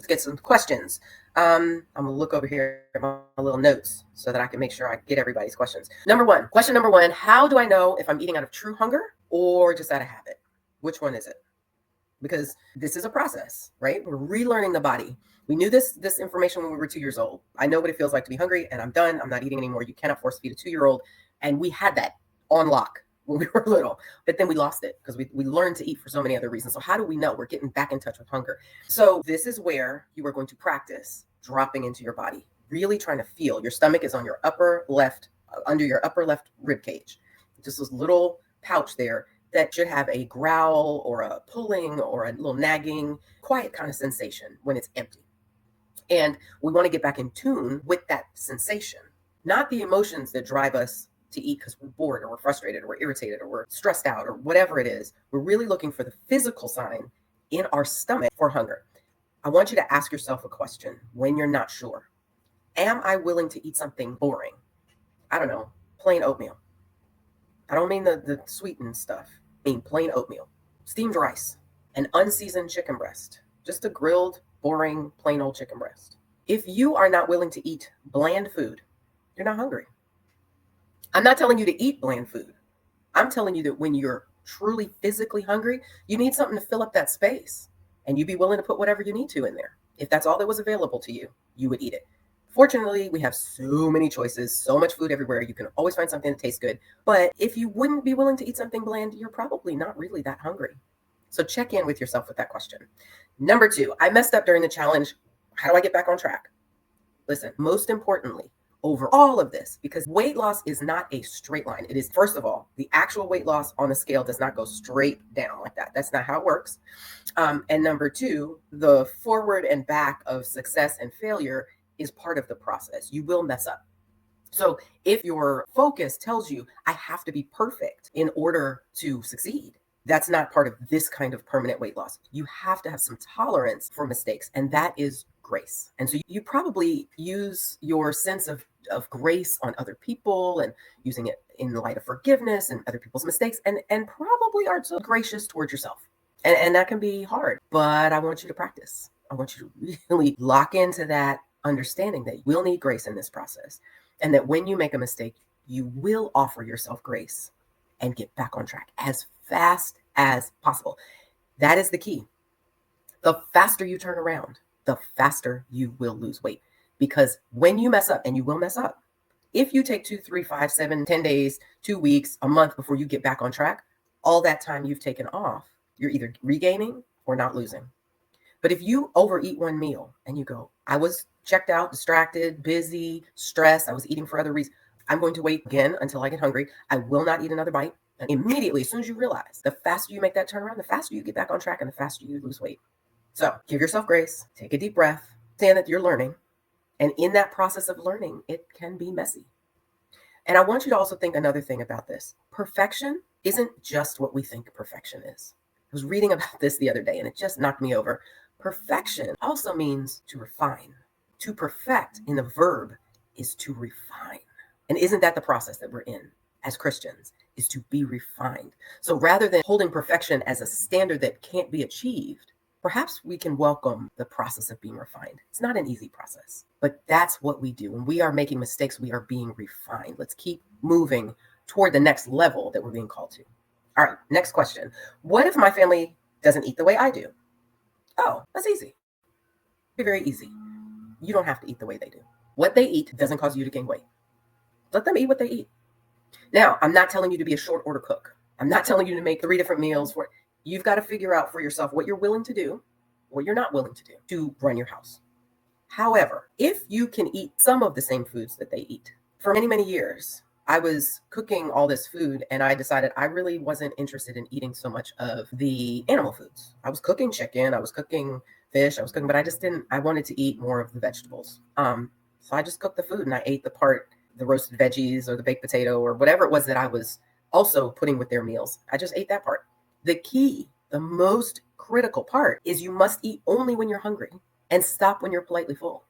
Let's get some questions. I'm gonna look over here at my little notes so that I can make sure I get everybody's questions. Question number one, how do I know if I'm eating out of true hunger or just out of habit? Which one is it? Because this is a process, right? We're relearning the body. We knew this information when we were 2 years old. I know what it feels like to be hungry and I'm done. I'm not eating anymore. You cannot force feed a 2-year-old. And we had that on lock when we were little, but then we lost it because we learned to eat for so many other reasons. So how do we know we're getting back in touch with hunger? So this is where you are going to practice dropping into your body, really trying to feel. Your stomach is on your upper left, under your upper left rib cage. Just this little pouch there that should have a growl or a pulling or a little nagging, quiet kind of sensation when it's empty. And we want to get back in tune with that sensation, not the emotions that drive us to eat because we're bored or we're frustrated or we're irritated or we're stressed out or whatever it is. We're really looking for the physical sign in our stomach for hunger. I want you to ask yourself a question when you're not sure. Am I willing to eat something boring? I don't know, plain oatmeal. I don't mean the sweetened stuff. I mean plain oatmeal, steamed rice, an unseasoned chicken breast, just a grilled, boring, plain old chicken breast. If you are not willing to eat bland food, you're not hungry. I'm not telling you to eat bland food. I'm telling you that when you're truly physically hungry, you need something to fill up that space. And you'd be willing to put whatever you need to in there. If that's all that was available to you, you would eat it. Fortunately, we have so many choices, so much food everywhere. You can always find something that tastes good. But if you wouldn't be willing to eat something bland, you're probably not really that hungry. So check in with yourself with that question. Number 2, I messed up during the challenge. How do I get back on track? Listen, most importantly, over all of this, because weight loss is not a straight line. It is, first of all, the actual weight loss on the scale does not go straight down like that. That's not how it works. And number 2, the forward and back of success and failure is part of the process. You will mess up. So if your focus tells you, I have to be perfect in order to succeed, that's not part of this kind of permanent weight loss. You have to have some tolerance for mistakes, and that is grace. And so you probably use your sense of grace on other people and using it in the light of forgiveness and other people's mistakes, and probably aren't so gracious towards yourself. And that can be hard, but I want you to practice. I want you to really lock into that understanding that you will need grace in this process, and that when you make a mistake, you will offer yourself grace and get back on track as fast as possible. That is the key. The faster you turn around, the faster you will lose weight. Because when you mess up, and you will mess up, if you take 2, 3, 5, 7, 10 days, 2 weeks, a month before you get back on track, all that time you've taken off, you're either regaining or not losing. But if you overeat one meal and you go, I was checked out, distracted, busy, stressed, I was eating for other reasons, I'm going to wait again until I get hungry. I will not eat another bite. And immediately, as soon as you realize, the faster you make that turnaround, the faster you get back on track and the faster you lose weight. So give yourself grace, take a deep breath, understand that you're learning. And in that process of learning, it can be messy. And I want you to also think another thing about this. Perfection isn't just what we think perfection is. I was reading about this the other day and it just knocked me over. Perfection also means to refine. To perfect in the verb is to refine. And isn't that the process that we're in as Christians, is to be refined? So rather than holding perfection as a standard that can't be achieved, perhaps we can welcome the process of being refined. It's not an easy process, but that's what we do. When we are making mistakes, we are being refined. Let's keep moving toward the next level that we're being called to. All right, next question. What if my family doesn't eat the way I do? Oh, that's easy. Very easy. You don't have to eat the way they do. What they eat doesn't cause you to gain weight. Let them eat what they eat. Now, I'm not telling you to be a short order cook. I'm not telling you to make 3 different meals for it. You've got to figure out for yourself what you're willing to do, what you're not willing to do to run your house. However, if you can eat some of the same foods that they eat, for many, many years, I was cooking all this food and I decided I really wasn't interested in eating so much of the animal foods. I was cooking chicken, I was cooking fish, but I wanted to eat more of the vegetables. So I just cooked the food and I ate the roasted veggies or the baked potato or whatever it was that I was also putting with their meals. I just ate that part. The key, the most critical part is you must eat only when you're hungry and stop when you're politely full.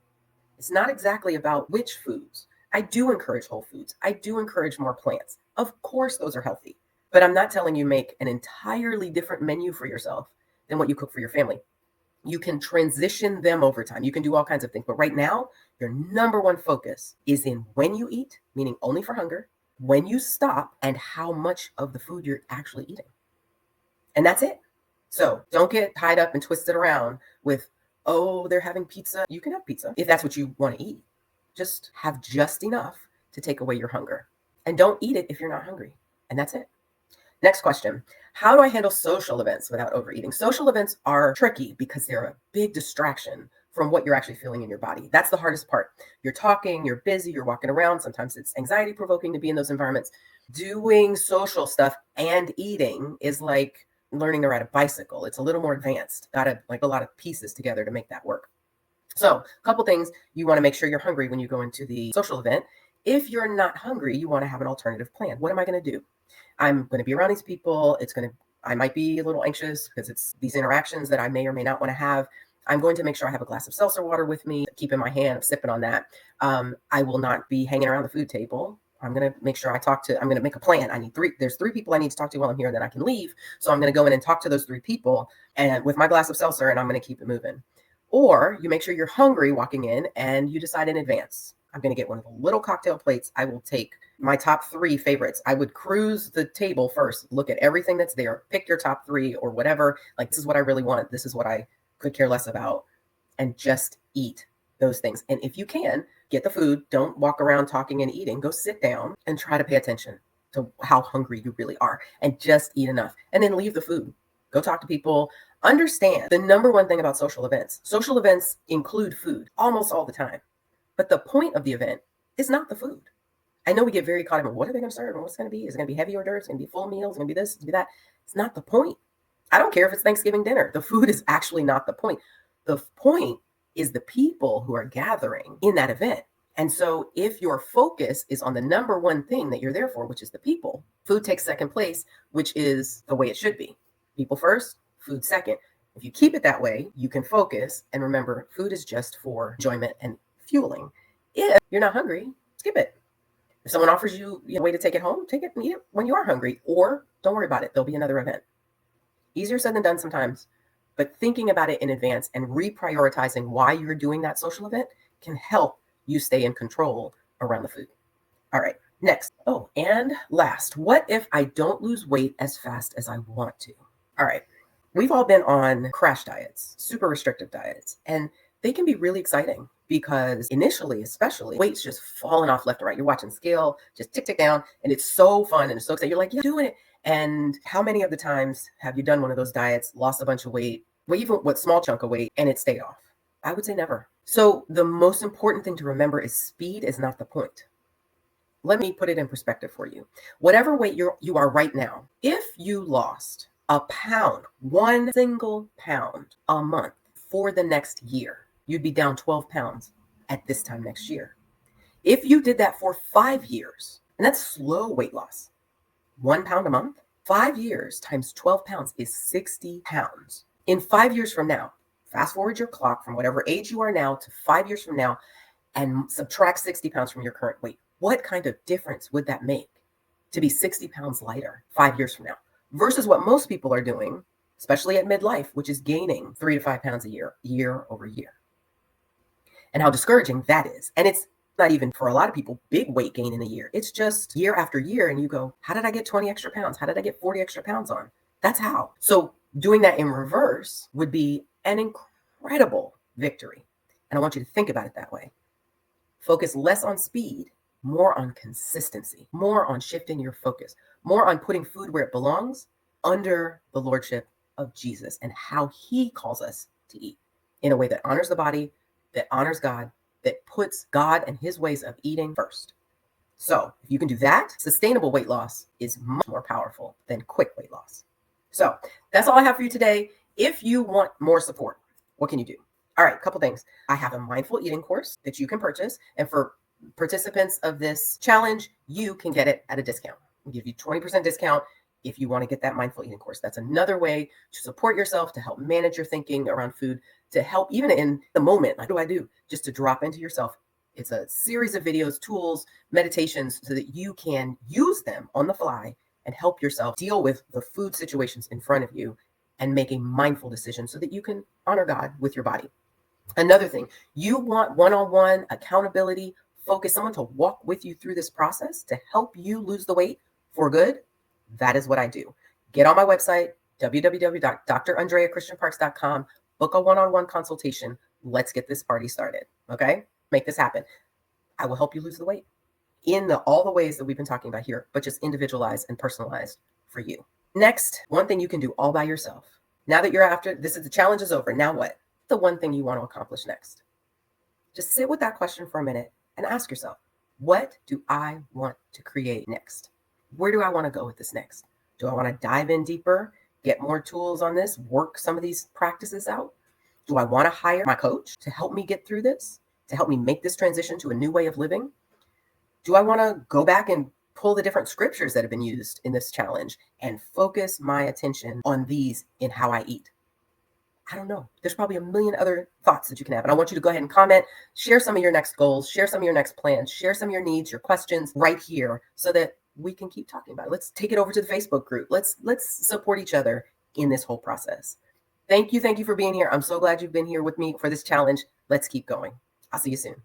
It's not exactly about which foods. I do encourage whole foods. I do encourage more plants. Of course, those are healthy, but I'm not telling you make an entirely different menu for yourself than what you cook for your family. You can transition them over time. You can do all kinds of things. But right now, your number one focus is in when you eat, meaning only for hunger, when you stop, and how much of the food you're actually eating. And that's it. So don't get tied up and twisted around with, oh, they're having pizza. You can have pizza if that's what you want to eat. Just have just enough to take away your hunger. And don't eat it if you're not hungry. And that's it. Next question. How do I handle social events without overeating? Social events are tricky because they're a big distraction from what you're actually feeling in your body. That's the hardest part. You're talking, you're busy, you're walking around. Sometimes it's anxiety provoking to be in those environments. Doing social stuff and eating is like learning to ride a bicycle. It's a little more advanced. Got to like a lot of pieces together to make that work. So a couple things. You want to make sure you're hungry when you go into the social event. If you're not hungry, you want to have an alternative plan. What am I going to do? I'm going to be around these people. I might be a little anxious because it's these interactions that I may or may not want to have. I'm going to make sure I have a glass of seltzer water with me, keep in my hand, I'm sipping on that. I will not be hanging around the food table. I'm going to make sure I'm going to make a plan. There's 3 people I need to talk to while I'm here, and then I can leave. So I'm going to go in and talk to those 3 people and with my glass of seltzer, and I'm going to keep it moving. Or you make sure you're hungry walking in and you decide in advance, I'm going to get one of the little cocktail plates. I will take my top 3 favorites. I would cruise the table first, look at everything that's there, pick your top 3 or whatever. Like, this is what I really want. This is what I could care less about, and just eat those things. And if you can, get the food. Don't walk around talking and eating. Go sit down and try to pay attention to how hungry you really are and just eat enough. And then leave the food. Go talk to people. Understand the number one thing about social events. Social events include food almost all the time. But the point of the event is not the food. I know we get very caught up in what are they going to serve and what's it going to be? Is it going to be heavy hors d'oeuvres? Is it going to be full meals? Is it going to be this? Is it going to be that? It's not the point. I don't care if it's Thanksgiving dinner. The food is actually not the point. The point is the people who are gathering in that event. And so if your focus is on the number one thing that you're there for, which is the people, food takes second place, which is the way it should be. People first, food second. If you keep it that way, you can focus and remember food is just for enjoyment and fueling. If you're not hungry, skip it. If someone offers you a way to take it home, take it and eat it when you are hungry, or don't worry about it. There'll be another event. Easier said than done sometimes, but thinking about it in advance and reprioritizing why you're doing that social event can help you stay in control around the food. All right, next. Oh, and last, what if I don't lose weight as fast as I want to? All right, we've all been on crash diets, super restrictive diets, and they can be really exciting because initially, especially, weight's just falling off left and right. You're watching scale just tick down, and it's so fun and it's so exciting. You're like, yeah, doing it. And how many of the times have you done one of those diets, lost a bunch of weight, well, even what small chunk of weight, and it stayed off? I would say never. So the most important thing to remember is speed is not the point. Let me put it in perspective for you. Whatever weight you are right now, if you lost a pound, 1 single pound a month for the next year, you'd be down 12 pounds at this time next year. If you did that for 5 years, and that's slow weight loss, 1 pound a month, 5 years times 12 pounds is 60 pounds. In 5 years from now, fast forward your clock from whatever age you are now to 5 years from now and subtract 60 pounds from your current weight. What kind of difference would that make to be 60 pounds lighter 5 years from now versus what most people are doing, especially at midlife, which is gaining 3 to 5 pounds a year over year? And how discouraging that is. And it's not even for a lot of people big weight gain in a year. It's just year after year. And you go, how did I get 20 extra pounds? How did I get 40 extra pounds on? That's how. So doing that in reverse would be an incredible victory. And I want you to think about it that way. Focus less on speed, more on consistency, more on shifting your focus, more on putting food where it belongs under the lordship of Jesus and how he calls us to eat in a way that honors the body, that honors God, that puts God and his ways of eating first. So if you can do that, sustainable weight loss is much more powerful than quick weight loss. So that's all I have for you today. If you want more support, what can you do? All right, a couple things. I have a mindful eating course that you can purchase. And for participants of this challenge, you can get it at a discount. I'll give you 20% discount if you want to get that mindful eating course. That's another way to support yourself, to help manage your thinking around food, to help even in the moment. What do I do? Just to drop into yourself. It's a series of videos, tools, meditations, so that you can use them on the fly and help yourself deal with the food situations in front of you and make a mindful decision so that you can honor God with your body. Another thing, you want one-on-one accountability, focus, someone to walk with you through this process to help you lose the weight for good. That is what I do. Get on my website, www.drandreachristianparks.com, book a one-on-one consultation. Let's get this party started. Okay? Make this happen. I will help you lose the weight in all the ways that we've been talking about here, but just individualized and personalized for you. Next, one thing you can do all by yourself. Now that you're after, the challenge is over. Now what? The one thing you want to accomplish next. Just sit with that question for a minute and ask yourself, what do I want to create next? Where do I want to go with this next? Do I want to dive in deeper, get more tools on this, work some of these practices out? Do I want to hire my coach to help me get through this, to help me make this transition to a new way of living? Do I want to go back and pull the different scriptures that have been used in this challenge and focus my attention on these in how I eat? I don't know. There's probably a million other thoughts that you can have. And I want you to go ahead and comment, share some of your next goals, share some of your next plans, share some of your needs, your questions right here so that we can keep talking about it. Let's take it over to the Facebook group. Let's support each other in this whole process. Thank you for being here. I'm so glad you've been here with me for this challenge. Let's keep going. I'll see you soon.